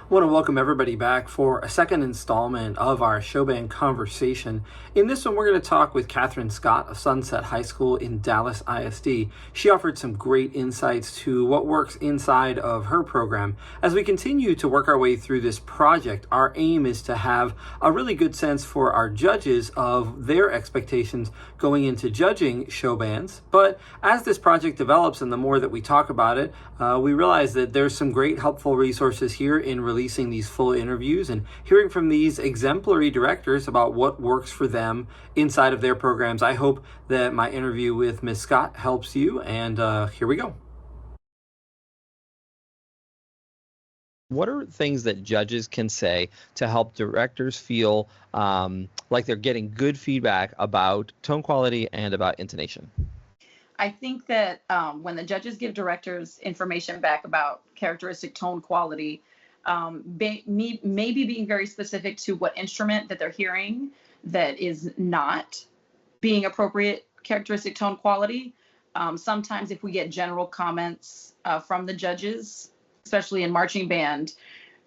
I want to welcome everybody back for a second installment of our showband conversation. In this one, we're going to talk with Kathryn Scott of Sunset High School in Dallas ISD. She offered some great insights to what works inside of her program. As we continue to work our way through this project, our aim is to have a really good sense for our judges of their expectations going into judging show bands. But as this project develops and the more that we talk about it, we realize that there's some great helpful resources here in releasing these full interviews and hearing from these exemplary directors about what works for them inside of their programs. I hope that my interview with Ms. Scott helps you, and here we go. What are things that judges can say to help directors feel like they're getting good feedback about tone quality and about intonation? I think that when the judges give directors information back about characteristic tone quality, maybe being very specific to what instrument that they're hearing that is not being appropriate characteristic tone quality. Sometimes if we get general comments from the judges, especially in marching band,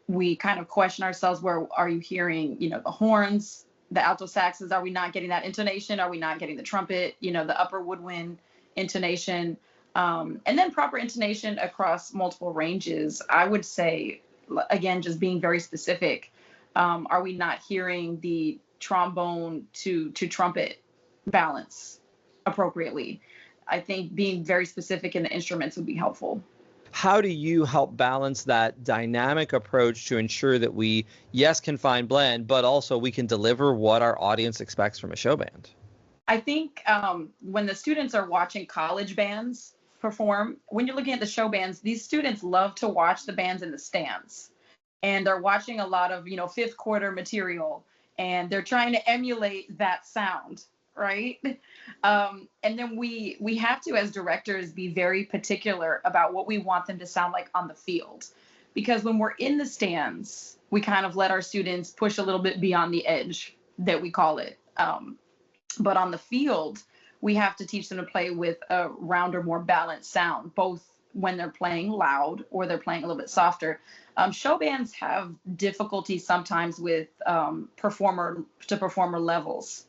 we kind of question ourselves, where are you hearing, the horns, the alto saxes? Are we not getting that intonation? Are we not getting the trumpet, the upper woodwind intonation? And then proper intonation across multiple ranges. I would say, again, just being very specific. Are we not hearing the trombone to trumpet balance appropriately? I think being very specific in the instruments would be helpful. How do you help balance that dynamic approach to ensure that we, yes, can find blend, but also we can deliver what our audience expects from a show band? I think when the students are watching college bands perform, when you're looking at the show bands, these students love to watch the bands in the stands. And they're watching a lot of, fifth quarter material, and they're trying to emulate that sound, right? And then we have to, as directors, be very particular about what we want them to sound like on the field. Because when we're in the stands, we kind of let our students push a little bit beyond the edge, that we call it. But on the field, we have to teach them to play with a rounder, more balanced sound, both when they're playing loud or they're playing a little bit softer. Show bands have difficulty sometimes with performer to performer levels,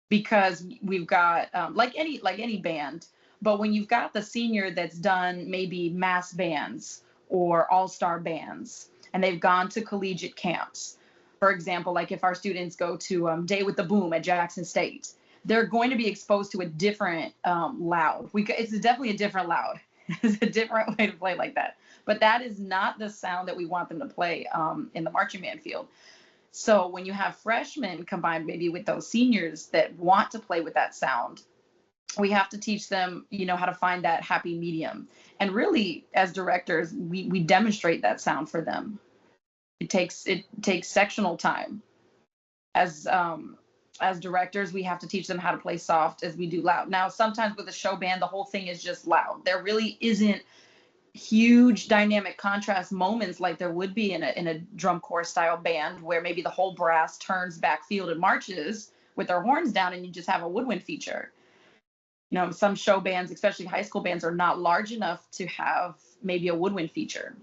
because we've got like any band, but when you've got the senior that's done maybe mass bands or all-star bands, and they've gone to collegiate camps. For example, like if our students go to Day with the Boom at Jackson State, they're going to be exposed to a different loud. It's definitely a different loud. It's a different way to play like that. But that is not the sound that we want them to play in the marching band field. So when you have freshmen combined maybe with those seniors that want to play with that sound, we have to teach them, how to find that happy medium. And really, as directors, we demonstrate that sound for them. It takes sectional time. As directors, we have to teach them how to play soft as we do loud. Now, sometimes with a show band, the whole thing is just loud. There really isn't huge dynamic contrast moments like there would be in a drum corps style band, where maybe the whole brass turns backfield and marches with their horns down and you just have a woodwind feature. Some show bands, especially high school bands, are not large enough to have maybe a woodwind feature.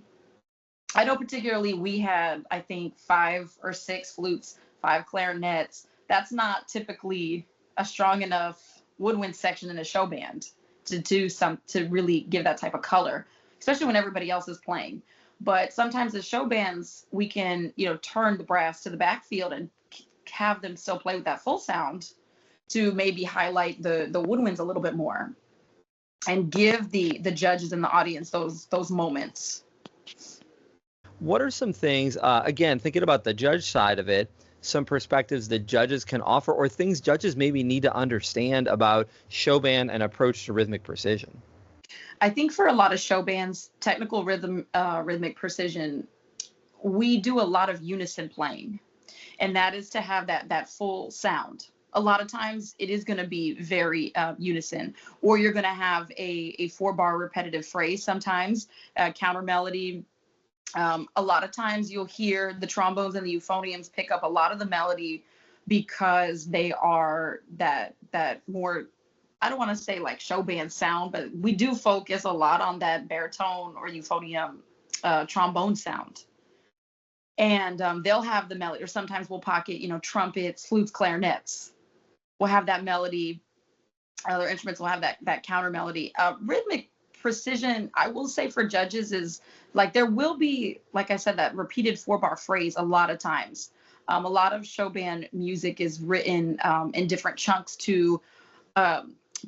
I know particularly we had, I think, 5 or 6 flutes, 5 clarinets. That's not typically a strong enough woodwind section in a show band to really give that type of color, especially when everybody else is playing. But sometimes as show bands, we can, turn the brass to the backfield and have them still play with that full sound to maybe highlight the woodwinds a little bit more and give the judges and the audience those moments. What are some things, again, thinking about the judge side of it, some perspectives that judges can offer, or things judges maybe need to understand about show band and approach to rhythmic precision? I think for a lot of show bands, technical rhythmic precision, we do a lot of unison playing, and that is to have that full sound. A lot of times it is going to be very unison, or you're going to have a 4-bar repetitive phrase sometimes, counter melody. A lot of times you'll hear the trombones and the euphoniums pick up a lot of the melody because they are that more, I don't want to say like show band sound, but we do focus a lot on that baritone or euphonium trombone sound. and they'll have the melody, or sometimes we'll pocket, trumpets, flutes, clarinets. We'll have that melody. Other instruments will have that counter melody. Rhythmic precision, I will say, for judges is like there will be, like I said, that repeated 4-bar phrase a lot of times. A lot of show band music is written in different chunks to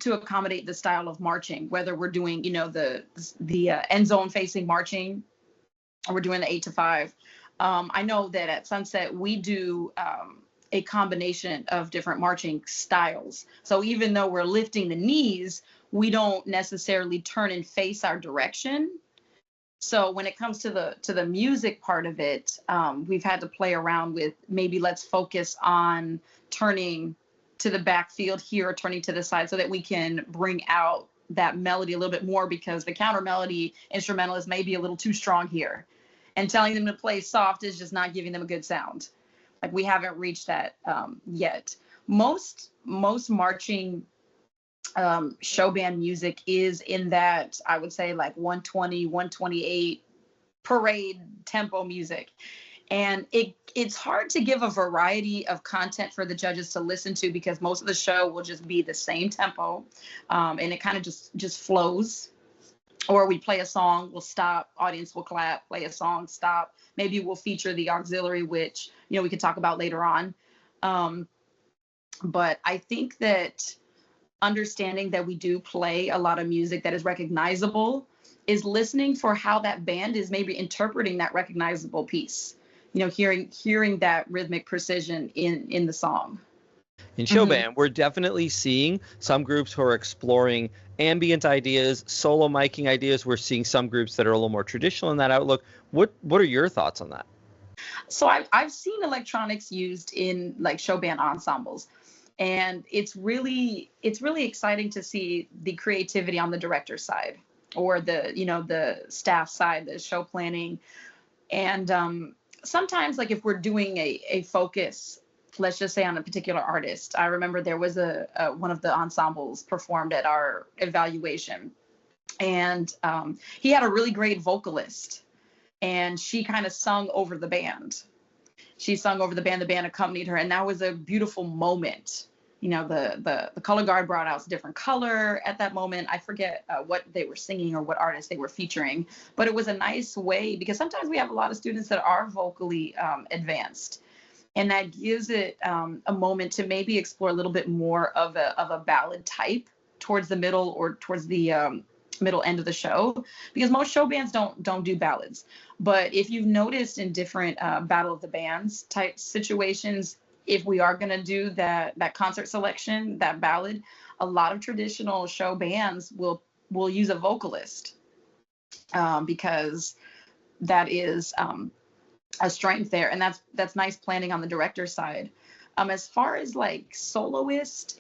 accommodate the style of marching, whether we're doing, the end zone facing marching, or we're doing the 8 to 5. I know that at Sunset we do a combination of different marching styles. So even though we're lifting the knees, we don't necessarily turn and face our direction. So when it comes to the music part of it, we've had to play around with, maybe let's focus on turning to the backfield here, or turning to the side, so that we can bring out that melody a little bit more, because the counter melody instrumentalist may be a little too strong here. And telling them to play soft is just not giving them a good sound. Like, we haven't reached that yet. Most marching show band music is in that, I would say, like 120, 128 parade tempo music. And it's hard to give a variety of content for the judges to listen to, because most of the show will just be the same tempo, and it kind of just flows. Or we play a song, we'll stop, audience will clap, play a song, stop. Maybe we'll feature the auxiliary, which, we could talk about later on. But I think that understanding that we do play a lot of music that is recognizable is listening for how that band is maybe interpreting that recognizable piece. Hearing that rhythmic precision in the song. In show band, we're definitely seeing some groups who are exploring ambient ideas, solo miking ideas. We're seeing some groups that are a little more traditional in that outlook. What are your thoughts on that? So I've seen electronics used in like show band ensembles, and it's really exciting to see the creativity on the director's side, or the staff side, the show planning. And sometimes, like, if we're doing a focus, let's just say on a particular artist. I remember there was one of the ensembles performed at our evaluation, and he had a really great vocalist, and she kind of sung over the band. She sung over the band accompanied her, and that was a beautiful moment. The color guard brought out a different color at that moment. I forget what they were singing or what artist they were featuring, but it was a nice way, because sometimes we have a lot of students that are vocally advanced, and that gives it a moment to maybe explore a little bit more of a ballad type towards the middle, or towards the middle end of the show, because most show bands don't do ballads. But if you've noticed in different Battle of the Bands type situations, if we are going to do that concert selection, that ballad, a lot of traditional show bands will use a vocalist, because that is a strength there, and that's nice planning on the director's side. As far as like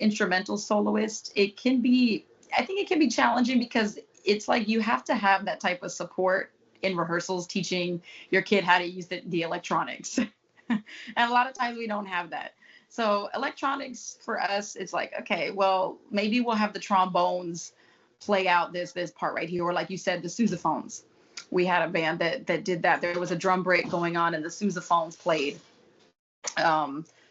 instrumental soloist, I think it can be challenging, because it's like you have to have that type of support in rehearsals, teaching your kid how to use the electronics. And a lot of times we don't have that. So electronics for us, it's like, okay, well, maybe we'll have the trombones play out this part right here, or like you said, the sousaphones. We had a band that did that. There was a drum break going on, and the sousaphones played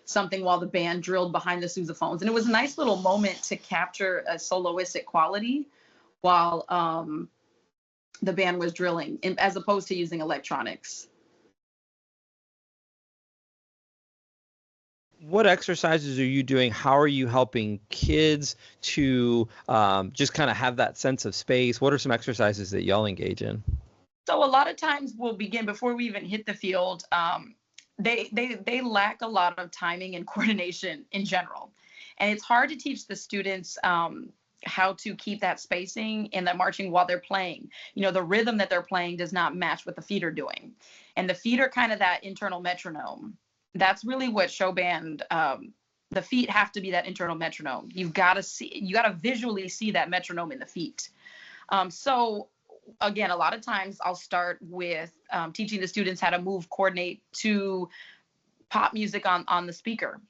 something while the band drilled behind the sousaphones. And it was a nice little moment to capture a soloistic quality while the band was drilling, as opposed to using electronics. What exercises are you doing? How are you helping kids to just kind of have that sense of space? What are some exercises that y'all engage in? So a lot of times we'll begin before we even hit the field. They lack a lot of timing and coordination in general, and it's hard to teach the students how to keep that spacing and that marching while they're playing. The rhythm that they're playing does not match what the feet are doing, and the feet are kind of that internal metronome. That's really what show band. The feet have to be that internal metronome. You got to visually see that metronome in the feet. So again, a lot of times I'll start with teaching the students how to coordinate to pop music on the speaker.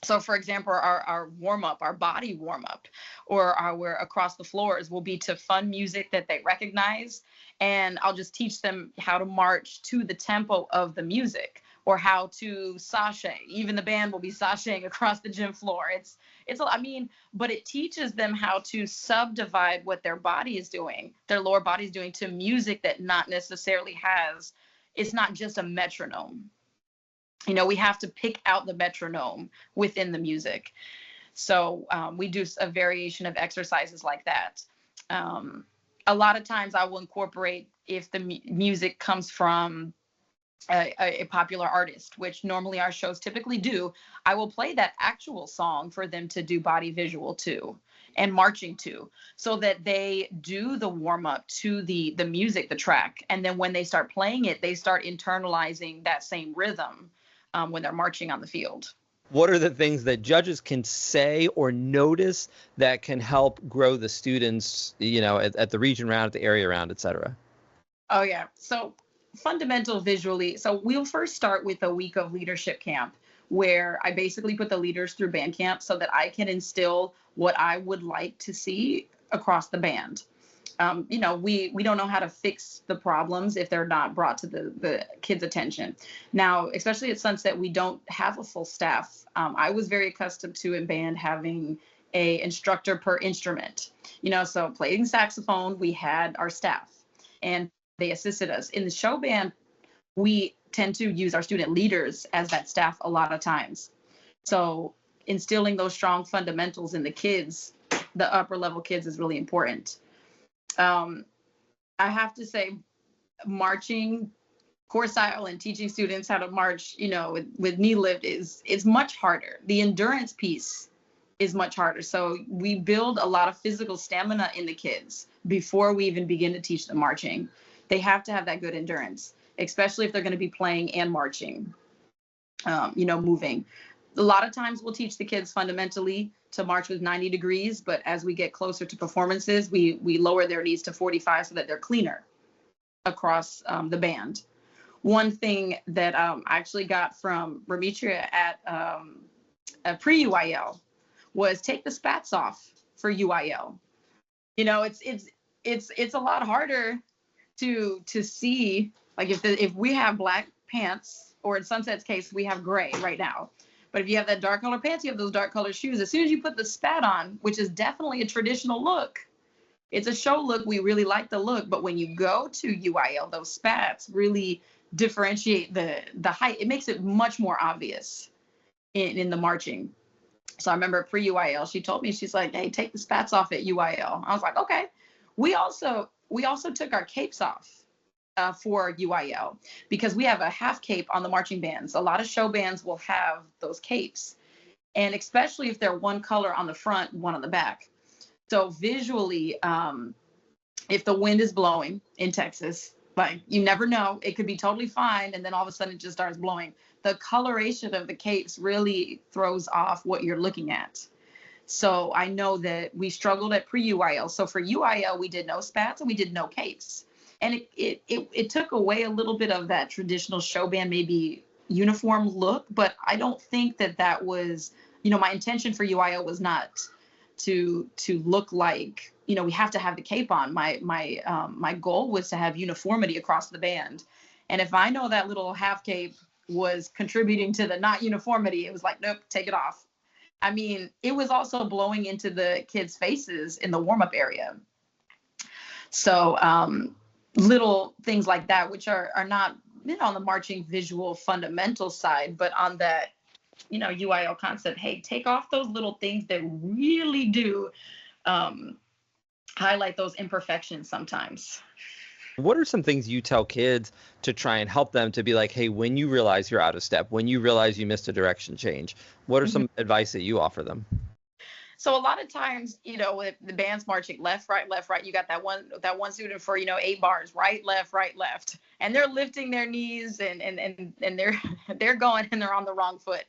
So, for example, our warm up, our body warm up, or our across the floors will be to fun music that they recognize. And I'll just teach them how to march to the tempo of the music, or how to sashay. Even the band will be sashaying across the gym floor. I mean, but it teaches them how to subdivide what their body is doing, their lower body is doing, to music that not necessarily has, it's not just a metronome. We have to pick out the metronome within the music. So we do a variation of exercises like that. A lot of times I will incorporate, if the music comes from a popular artist, which normally our shows typically do, I will play that actual song for them to do body visual to and marching to, so that they do the warm up to the music, the track. And then when they start playing it, they start internalizing that same rhythm when they're marching on the field. What are the things that judges can say or notice that can help grow the students, at the region round, at the area round, et cetera? Oh, yeah. So fundamental visually. So we'll first start with a week of leadership camp, where I basically put the leaders through band camp so that I can instill what I would like to see across the band. We don't know how to fix the problems if they're not brought to the kids' attention. Now, especially at Sunset, we don't have a full staff. I was very accustomed to in band having a instructor per instrument. So playing saxophone, we had our staff, and they assisted us. In the show band, we tend to use our student leaders as that staff a lot of times. So instilling those strong fundamentals in the kids, the upper level kids, is really important. I have to say, marching chorsile and teaching students how to march, with knee lift is much harder. The endurance piece is much harder. So we build a lot of physical stamina in the kids before we even begin to teach them marching. They have to have that good endurance, especially if they're going to be playing and marching, moving. A lot of times we'll teach the kids fundamentally to march with 90 degrees, but as we get closer to performances, we lower their knees to 45 so that they're cleaner across the band. One thing that I actually got from Remetria at a pre-UIL was take the spats off for UIL. It's a lot harder to see, like if we have black pants, or in Sunset's case, we have gray right now. But if you have that dark color pants, you have those dark color shoes. As soon as you put the spat on, which is definitely a traditional look, it's a show look. We really like the look. But when you go to UIL, those spats really differentiate the height. It makes it much more obvious in the marching. So I remember pre-UIL, she told me, she's like, hey, take the spats off at UIL. I was like, okay. We also took our capes off for UIL, because we have a half cape on the marching bands. A lot of show bands will have those capes, and especially if they're one color on the front, one on the back. So visually, if the wind is blowing in Texas, like, you never know, it could be totally fine, and then all of a sudden it just starts blowing. The coloration of the capes really throws off what you're looking at. So I know that we struggled at pre-UIL. So for UIL, we did no spats and we did no capes. And it took away a little bit of that traditional show band, maybe uniform look, but I don't think that was, my intention for UIL was not to look like, we have to have the cape on. My goal was to have uniformity across the band. And if I know that little half cape was contributing to the not uniformity, it was like, nope, take it off. I mean, it was also blowing into the kids' faces in the warm-up area. So little things like that, which are not on the marching visual fundamental side, but on that, UIL concept, hey, take off those little things that really do highlight those imperfections sometimes. What are some things you tell kids to try and help them to be like, hey, when you realize you're out of step, when you realize you missed a direction change, what are some advice that you offer them? So a lot of times, with the band's marching left, right, you got that one student for, 8 bars, right, left, and they're lifting their knees and they're going and they're on the wrong foot.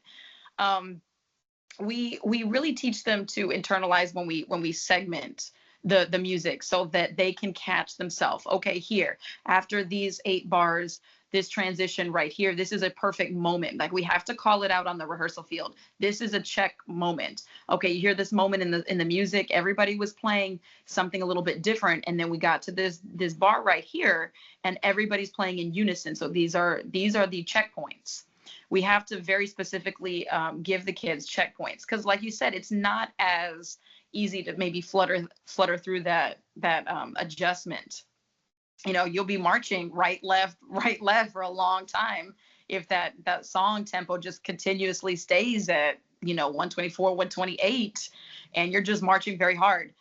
We really teach them to internalize when we segment the music, so that they can catch themselves. Okay, here, after these 8 bars, this transition right here. This is a perfect moment. Like, we have to call it out on the rehearsal field. This is a check moment. Okay, you hear this moment in the music. Everybody was playing something a little bit different, and then we got to this bar right here, and everybody's playing in unison. So these are the checkpoints. We have to very specifically give the kids checkpoints, because, like you said, it's not as easy to maybe flutter through that adjustment. You know, you'll be marching right, left for a long time if that song tempo just continuously stays at, 124, 128, and you're just marching very hard.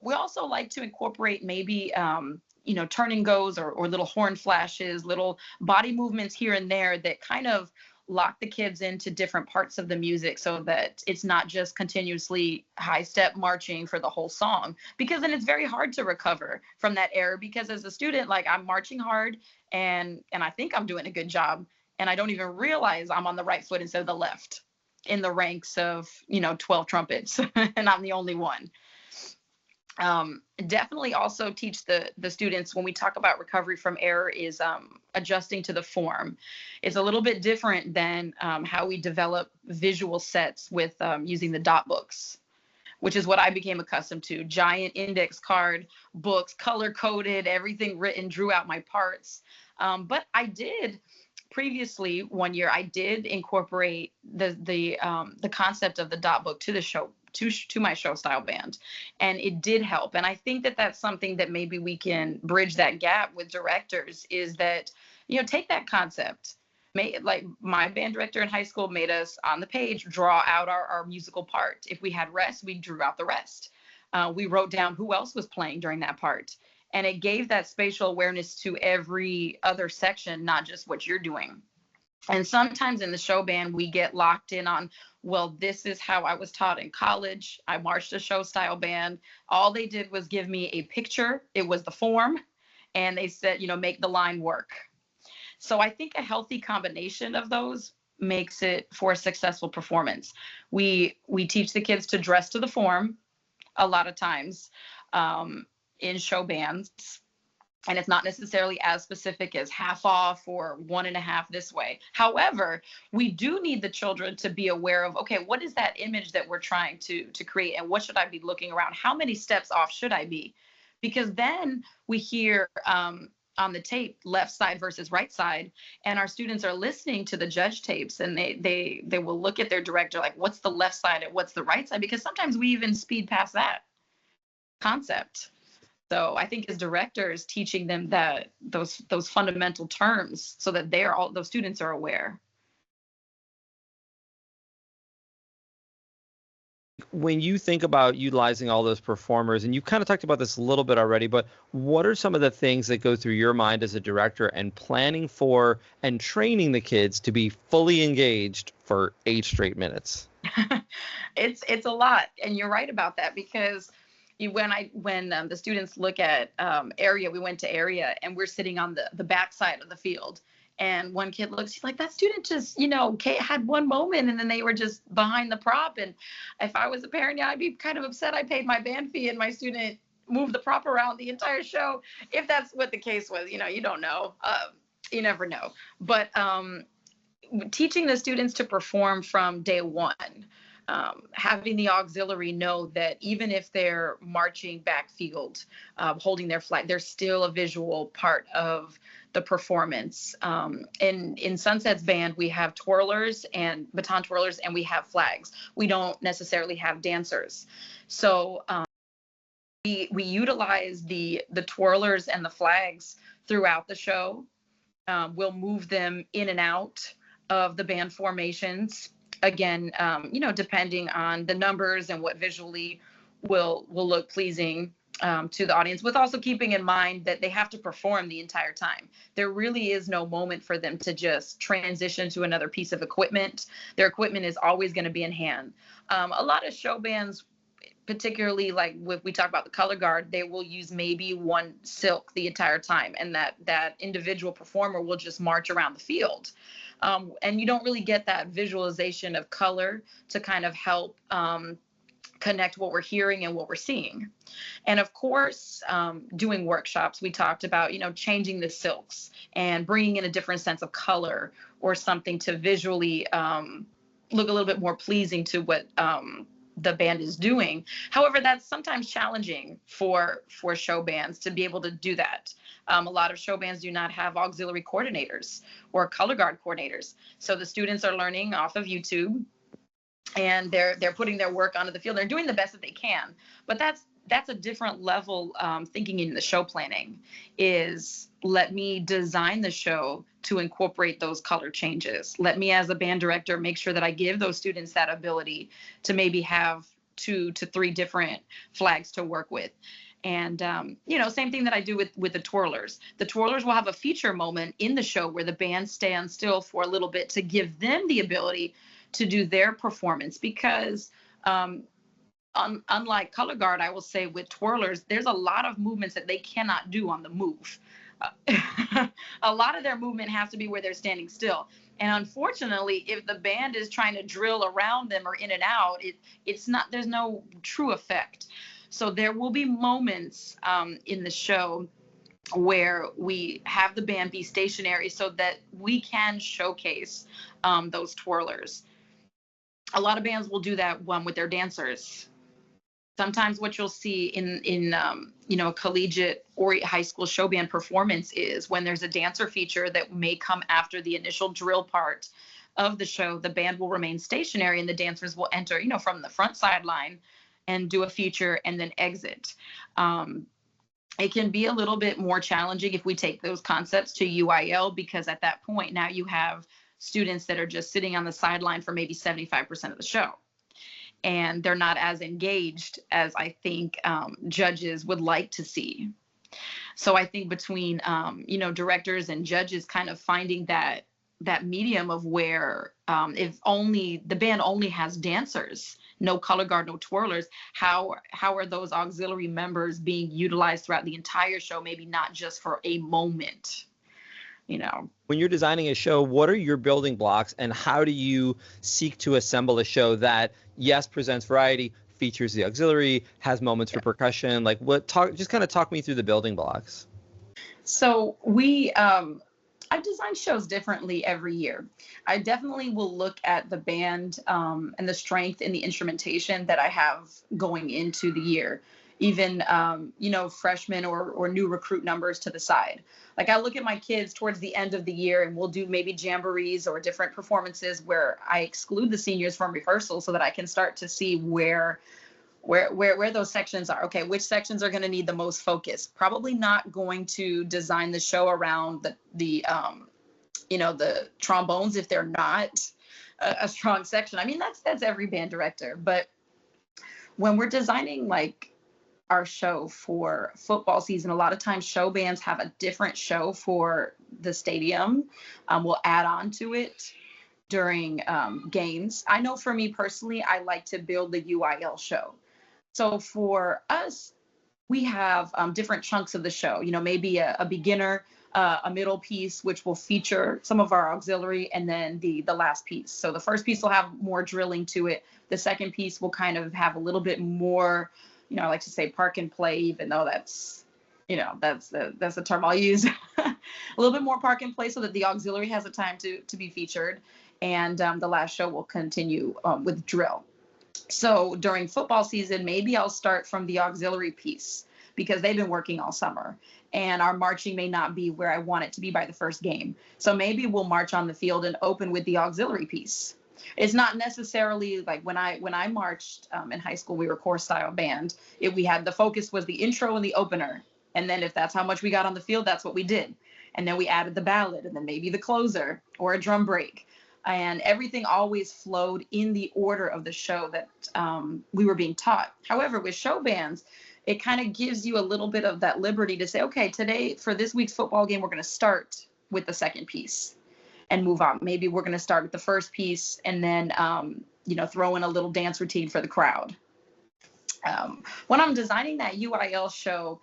We also like to incorporate maybe, turn and goes or little horn flashes, little body movements here and there that kind of lock the kids into different parts of the music, so that it's not just continuously high step marching for the whole song, because then it's very hard to recover from that error, because as a student, like, I'm marching hard and I think I'm doing a good job, and I don't even realize I'm on the right foot instead of the left in the ranks of 12 trumpets and I'm the only one. Definitely also teach the students, when we talk about recovery from error, is adjusting to the form. It's a little bit different than how we develop visual sets with using the dot books, which is what I became accustomed to. Giant index card books, color coded, everything written, drew out my parts. But I did previously, one year, I did incorporate the concept of the dot book to the show, to my show style band, and it did help. And I think that that's something that maybe we can bridge that gap with directors, is that, take that concept. Like, my band director in high school made us on the page draw out our musical part. If we had rest, we drew out the rest. We wrote down who else was playing during that part. And it gave that spatial awareness to every other section, not just what you're doing. And sometimes in the show band, we get locked in on, well, this is how I was taught in college. I marched a show style band. All they did was give me a picture. It was the form. And they said, make the line work. So I think a healthy combination of those makes it for a successful performance. We teach the kids to dress to the form a lot of times in show bands. And it's not necessarily as specific as half off or 1.5 this way. However, we do need the children to be aware of, okay, what is that image that we're trying to create, and what should I be looking around? How many steps off should I be? Because then we hear on the tape left side versus right side, and our students are listening to the judge tapes, and they will look at their director like, what's the left side and what's the right side? Because sometimes we even speed past that concept. So I think as directors, teaching them that those fundamental terms, so that those students are aware. When you think about utilizing all those performers, and you kind of talked about this a little bit already, but what are some of the things that go through your mind as a director and planning for and training the kids to be fully engaged for 8 straight minutes? It's a lot, and you're right about that, because when the students look at area, we went to area, and we're sitting on the back side of the field, and one kid looks, he's like, that student just had one moment, and then they were just behind the prop. And if I was a parent, I'd be kind of upset. I paid my band fee and my student moved the prop around the entire show. If that's what the case was, you don't know. You never know. But teaching the students to perform from day one, having the auxiliary know that even if they're marching backfield, holding their flag, there's still a visual part of the performance. In Sunset's band, we have twirlers and baton twirlers, and we have flags. We don't necessarily have dancers. So we utilize the twirlers and the flags throughout the show. We'll move them in and out of the band formations. Again, depending on the numbers and what visually will look pleasing to the audience, with also keeping in mind that they have to perform the entire time. There really is no moment for them to just transition to another piece of equipment. Their equipment is always going to be in hand. A lot of show bands, particularly like if we talk about the color guard, they will use maybe one silk the entire time, and that individual performer will just march around the field. And you don't really get that visualization of color to kind of help connect what we're hearing and what we're seeing. And of course, doing workshops, we talked about, changing the silks and bringing in a different sense of color or something to visually look a little bit more pleasing to what the band is doing. However, that's sometimes challenging for show bands to be able to do that. A lot of show bands do not have auxiliary coordinators or color guard coordinators. So the students are learning off of YouTube, and they're putting their work onto the field. They're doing the best that they can, but that's a different level thinking in the show planning. Is let me design the show to incorporate those color changes. Let me, as a band director, make sure that I give those students that ability to maybe have 2 to 3 different flags to work with. And, same thing that I do with the twirlers. The twirlers will have a feature moment in the show where the band stands still for a little bit to give them the ability to do their performance, because unlike color guard, I will say with twirlers, there's a lot of movements that they cannot do on the move. A lot of their movement has to be where they're standing still. And unfortunately, if the band is trying to drill around them or in and out, there's no true effect. So there will be moments in the show where we have the band be stationary so that we can showcase those twirlers. A lot of bands will do that with their dancers. Sometimes what you'll see in a collegiate or high school show band performance is when there's a dancer feature that may come after the initial drill part of the show, the band will remain stationary and the dancers will enter, from the front sideline and do a feature and then exit. It can be a little bit more challenging if we take those concepts to UIL, because at that point now you have students that are just sitting on the sideline for maybe 75% of the show. And they're not as engaged as I think judges would like to see. So I think between, directors and judges kind of finding that medium of where if only the band only has dancers, no color guard, no twirlers, how are those auxiliary members being utilized throughout the entire show, maybe not just for a moment? When you're designing a show, what are your building blocks and how do you seek to assemble a show that, yes, presents variety, features the auxiliary, has moments for percussion? Like just kind of talk me through the building blocks. So I design shows differently every year. I definitely will look at the band and the strength in the instrumentation that I have going into the year. Even, freshmen or new recruit numbers to the side. Like I look at my kids towards the end of the year and we'll do maybe jamborees or different performances where I exclude the seniors from rehearsal so that I can start to see where those sections are. Okay, which sections are going to need the most focus? Probably not going to design the show around the trombones if they're not a strong section. I mean, that's every band director. But when we're designing like our show for football season, a lot of times show bands have a different show for the stadium. We'll add on to it during games. I know for me personally, I like to build the UIL show. So for us, we have different chunks of the show, maybe a beginner, a middle piece, which will feature some of our auxiliary, and then the last piece. So the first piece will have more drilling to it. The second piece will kind of have a little bit more, I like to say park and play, even though that's the term I'll use. A little bit more park and play so that the auxiliary has a time to be featured. And the last show will continue with drill. So during football season, maybe I'll start from the auxiliary piece because they've been working all summer and our marching may not be where I want it to be by the first game. So maybe we'll march on the field and open with the auxiliary piece. It's not necessarily like when I marched in high school, we were corps style band. The focus was the intro and the opener. And then if that's how much we got on the field, that's what we did. And then we added the ballad and then maybe the closer or a drum break. And everything always flowed in the order of the show that we were being taught. However, with show bands, it kind of gives you a little bit of that liberty to say, okay, today for this week's football game, we're going to start with the second piece and move on. Maybe we're going to start with the first piece and then, throw in a little dance routine for the crowd. When I'm designing that UIL show,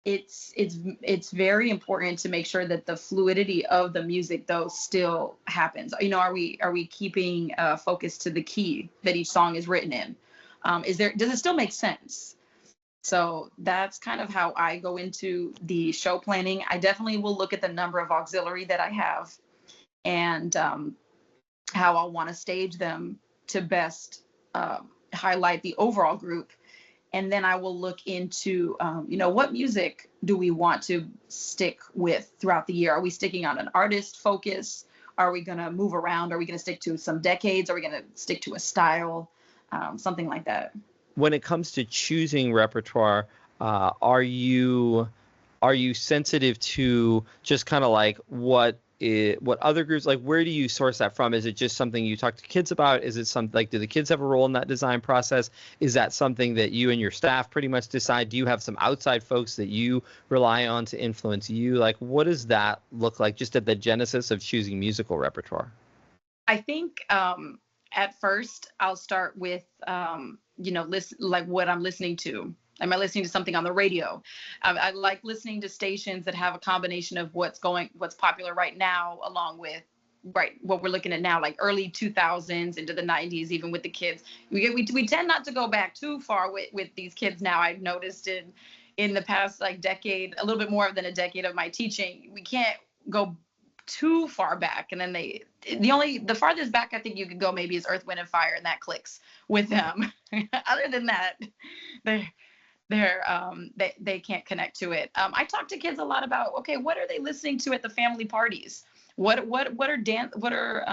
it's very important to make sure that the fluidity of the music though still happens. Are we keeping focus to the key that each song is written in? Does it still make sense? So that's kind of how I go into the show planning. I definitely will look at the number of auxiliary that I have, and how I'll want to stage them to best highlight the overall group. And then I will look into, what music do we want to stick with throughout the year? Are we sticking on an artist focus? Are we going to move around? Are we going to stick to some decades? Are we going to stick to a style? Something like that. When it comes to choosing repertoire, are you sensitive to just kind of like what other groups like? Where do you source that from? Is it just something you talk to kids about? Is it something like, do the kids have a role in that design process? Is that something that you and your staff pretty much decide? Do you have some outside folks that you rely on to influence you? Like, what does that look like just at the genesis of choosing musical repertoire? I think at first I'll start with like what I'm listening to. Am I listening to something on the radio? I like listening to stations that have a combination of what's popular right now, along with what we're looking at now, like early 2000s into the 90s, even with the kids. We tend not to go back too far with these kids now. I've noticed in the past like decade, a little bit more than a decade of my teaching, we can't go too far back. And then the farthest back I think you could go maybe is Earth, Wind and Fire, and that clicks with them. Other than that, they can't connect to it. I talk to kids a lot about, okay, what are they listening to at the family parties? What are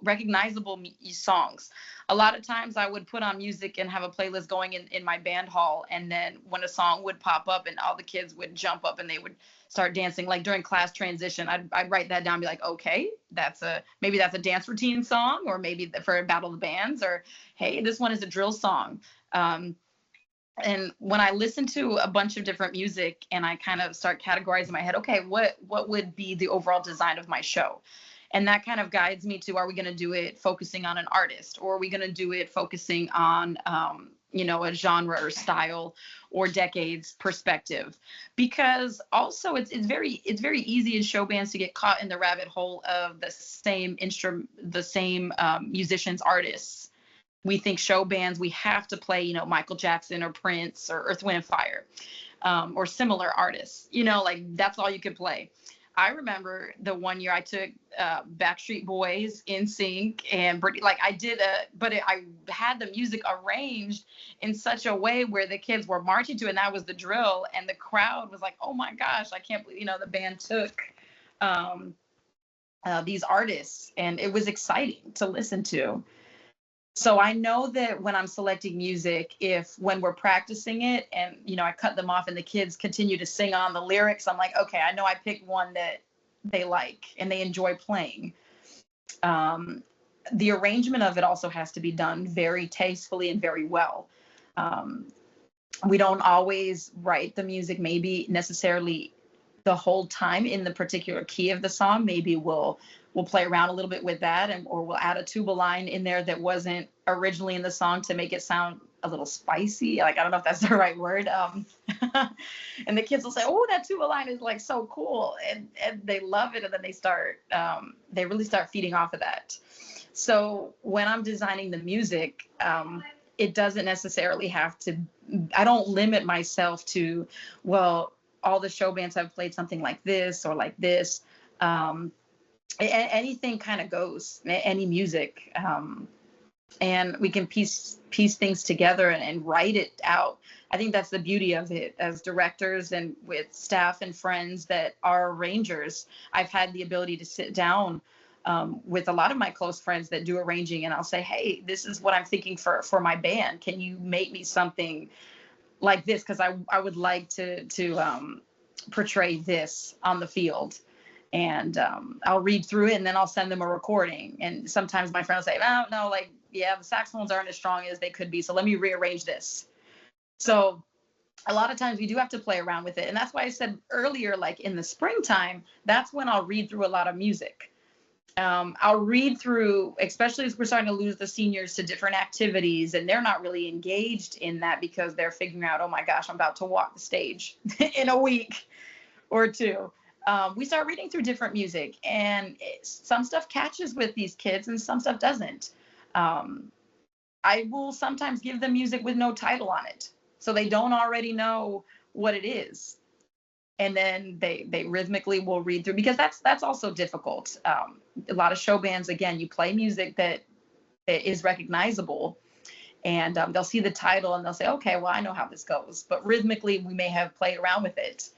recognizable songs? A lot of times I would put on music and have a playlist going in my band hall, and then when a song would pop up and all the kids would jump up and they would start dancing, like during class transition, I'd write that down and be like, okay, maybe that's a dance routine song, or maybe for a battle of the bands, or hey, this one is a drill song. And when I listen to a bunch of different music and I kind of start categorizing in my head, okay, what would be the overall design of my show? And that kind of guides me to, are we going to do it focusing on an artist, or are we going to do it focusing on, a genre or style or decades perspective? Because also it's very easy in show bands to get caught in the rabbit hole of the same musicians, artists. We think show bands, we have to play, Michael Jackson or Prince or Earth, Wind and Fire, or similar artists, like that's all you could play. I remember the one year I took Backstreet Boys, NSYNC, and I had the music arranged in such a way where the kids were marching to it, and that was the drill, and the crowd was like, oh my gosh, I can't believe, the band took these artists, and it was exciting to listen to. So I know that when I'm selecting music, when we're practicing it and, I cut them off and the kids continue to sing on the lyrics, I'm like, okay, I know I picked one that they like and they enjoy playing. The arrangement of it also has to be done very tastefully and very well. We don't always write the music maybe necessarily the whole time in the particular key of the song. Maybe we'll play around a little bit with that, or we'll add a tuba line in there that wasn't originally in the song to make it sound a little spicy. Like, I don't know if that's the right word. And the kids will say, oh, that tuba line is like so cool. And they love it. And then they really start feeding off of that. So when I'm designing the music, it doesn't necessarily I don't limit myself to, well, all the show bands have played something like this or like this. Anything kind of goes, any music, and we can piece things together and write it out. I think that's the beauty of it as directors and with staff and friends that are arrangers. I've had the ability to sit down with a lot of my close friends that do arranging, and I'll say, hey, this is what I'm thinking for my band. Can you make me something like this? Because I would like to portray this on the field. And I'll read through it and then I'll send them a recording. And sometimes my friends will say, no, like, yeah, the saxophones aren't as strong as they could be, so let me rearrange this. So a lot of times we do have to play around with it. And that's why I said earlier, like in the springtime, that's when I'll read through a lot of music. I'll read through, especially as we're starting to lose the seniors to different activities, and they're not really engaged in that because they're figuring out, oh my gosh, I'm about to walk the stage in a week or two. We start reading through different music, and some stuff catches with these kids and some stuff doesn't. I will sometimes give them music with no title on it, so they don't already know what it is. And then they rhythmically will read through, because that's also difficult. A lot of show bands, again, you play music that is recognizable, and they'll see the title and they'll say, okay, well, I know how this goes. But rhythmically, we may have played around with it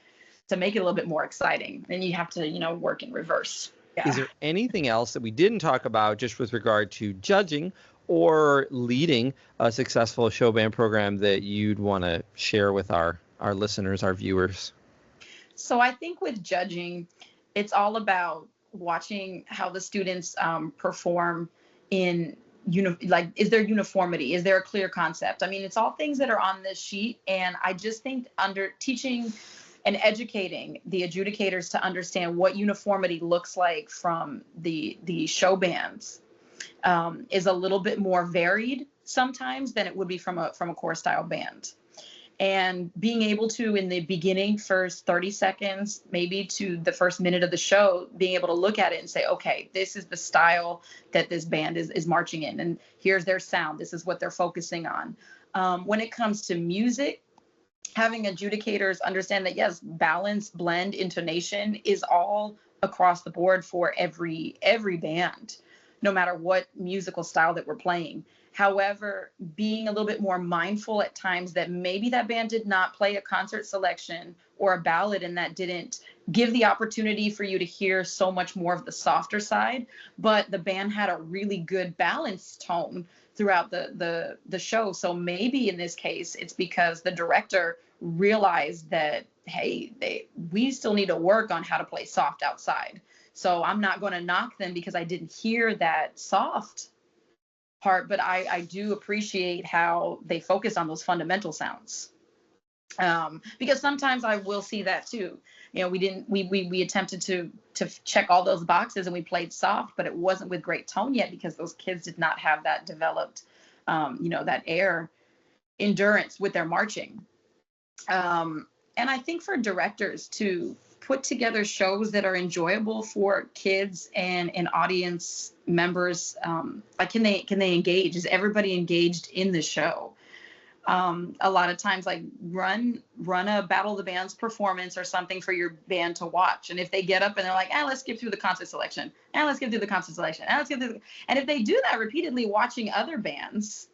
to make it a little bit more exciting. And you have to, work in reverse. Yeah. Is there anything else that we didn't talk about just with regard to judging or leading a successful show band program that you'd want to share with our listeners, our viewers? So I think with judging, it's all about watching how the students perform in is there uniformity? Is there a clear concept? I mean, it's all things that are on this sheet. And I just think under teaching and educating the adjudicators to understand what uniformity looks like from the show bands is a little bit more varied sometimes than it would be from a core style band. And being able to, in the beginning, first 30 seconds, maybe to the first minute of the show, being able to look at it and say, okay, this is the style that this band is marching in, and here's their sound. This is what they're focusing on. When it comes to music, having adjudicators understand that, yes, balance, blend, intonation is all across the board for every band, no matter what musical style that we're playing. However, being a little bit more mindful at times that maybe that band did not play a concert selection or a ballad, and that didn't give the opportunity for you to hear so much more of the softer side, but the band had a really good balanced tone throughout the show. So maybe in this case, it's because the director realized that, hey, we still need to work on how to play soft outside. So I'm not going to knock them because I didn't hear that soft part, but I do appreciate how they focus on those fundamental sounds. Because sometimes I will see that too. We attempted to check all those boxes and we played soft, but it wasn't with great tone yet because those kids did not have that developed, that air endurance with their marching. And I think for directors to put together shows that are enjoyable for kids and audience members, like can they engage? Is everybody engaged in the show? A lot of times, like run a Battle of the Bands performance or something for your band to watch. And if they get up and they're like, let's skip through the concert selection, let's get through the concert selection, let's get through. And if they do that repeatedly, watching other bands,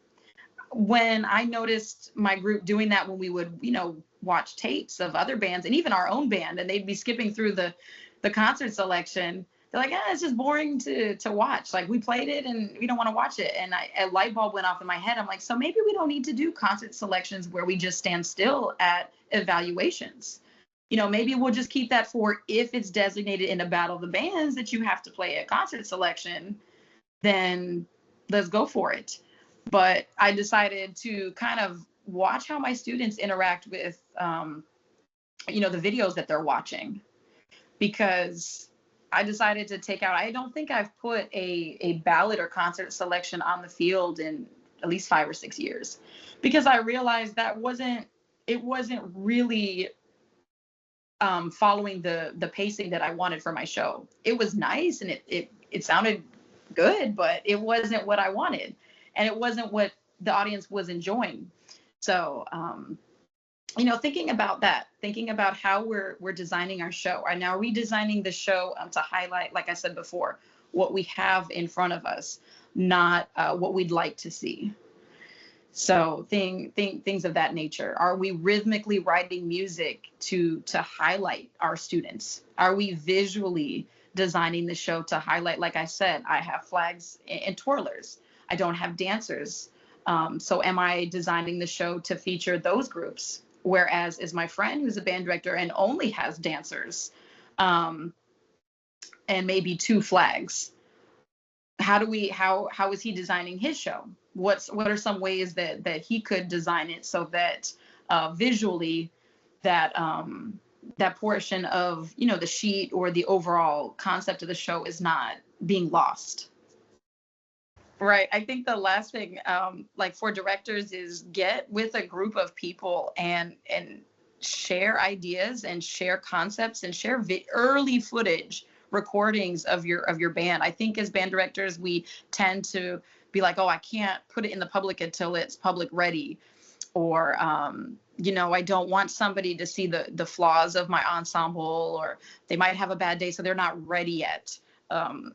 when I noticed my group doing that, when we would, watch tapes of other bands and even our own band, and they'd be skipping through the concert selection, they're like, it's just boring to watch. Like, we played it and we don't want to watch it. And a light bulb went off in my head. I'm like, so maybe we don't need to do concert selections where we just stand still at evaluations. Maybe we'll just keep that for if it's designated in a Battle of the Bands that you have to play a concert selection, then let's go for it. But I decided to kind of watch how my students interact with, the videos that they're watching, because I decided to take out, I don't think I've put a ballad or concert selection on the field in at least 5 or 6 years, because I realized that it wasn't really following the pacing that I wanted for my show. It was nice and it sounded good, but it wasn't what I wanted. And it wasn't what the audience was enjoying. So, thinking about that, thinking about how we're designing our show. Are now redesigning the show to highlight, like I said before, what we have in front of us, not what we'd like to see. So things of that nature. Are we rhythmically writing music to highlight our students? Are we visually designing the show to highlight, like I said, I have flags and twirlers. I don't have dancers. So am I designing the show to feature those groups? Whereas is my friend who's a band director and only has dancers and maybe 2 flags? How is he designing his show? What are some ways that he could design it so that visually that portion of, the sheet or the overall concept of the show is not being lost? Right. I think the last thing, like for directors, is get with a group of people and share ideas and share concepts and share early footage recordings of your band. I think as band directors, we tend to be like, oh, I can't put it in the public until it's public ready, or I don't want somebody to see the flaws of my ensemble, or they might have a bad day, so they're not ready yet.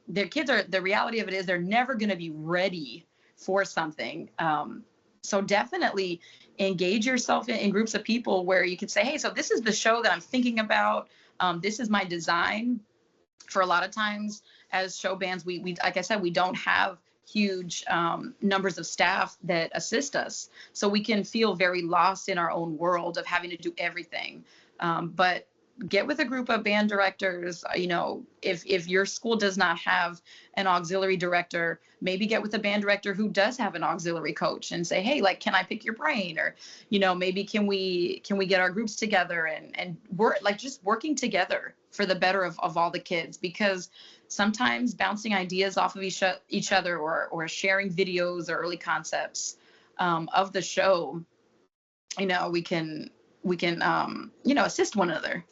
Their kids are, the reality of it is they're never going to be ready for something. So definitely engage yourself in groups of people where you can say, hey, so this is the show that I'm thinking about. This is my design. For a lot of times as show bands, we like I said, we don't have huge numbers of staff that assist us. So we can feel very lost in our own world of having to do everything. But get with a group of band directors. If your school does not have an auxiliary director, maybe get with a band director who does have an auxiliary coach and say, hey, like, can I pick your brain? Or, maybe can we get our groups together and work, like, just working together for the better of all the kids, because sometimes bouncing ideas off of each other, or sharing videos or early concepts of the show, we can assist one another.